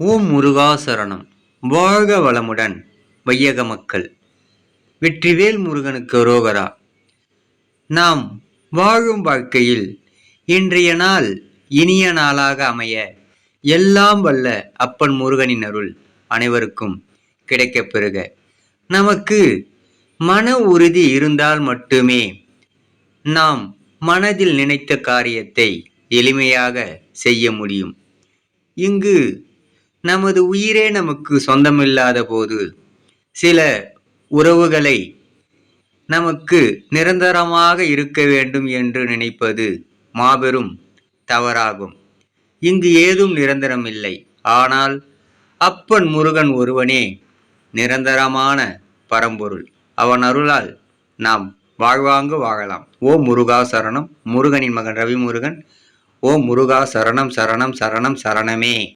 ஓம் முருகா சரணம். வாழ்க வளமுடன் வையக மக்கள். வெற்றிவேல் முருகனுக்கு அரோகரா. நாம் வாழும் வாழ்க்கையில் இன்றைய நாள் இனிய நாளாக அமைய எல்லாம் வல்ல அப்பன் முருகனின் அருள் அனைவருக்கும் கிடைக்கப் பெறுக. நமக்கு மன உறுதி இருந்தால் மட்டுமே நாம் மனதில் நினைத்த காரியத்தை எளிமையாக செய்ய முடியும். இங்கு நமது உயிரே நமக்கு சொந்தமில்லாத போது சில உறவுகளை நமக்கு நிரந்தரமாக இருக்க வேண்டும் என்று நினைப்பது மாபெரும் தவறாகும். இங்கு ஏதும் நிரந்தரம் இல்லை. ஆனால் அப்பன் முருகன் ஒருவனே நிரந்தரமான பரம்பொருள். அவன் அருளால் நாம் வாழ்வாங்கு வாழலாம். ஓம் முருகா சரணம். முருகனின் மகன் ரவிமுருகன். ஓம் முருகா சரணம் சரணம் சரணம் சரணமே.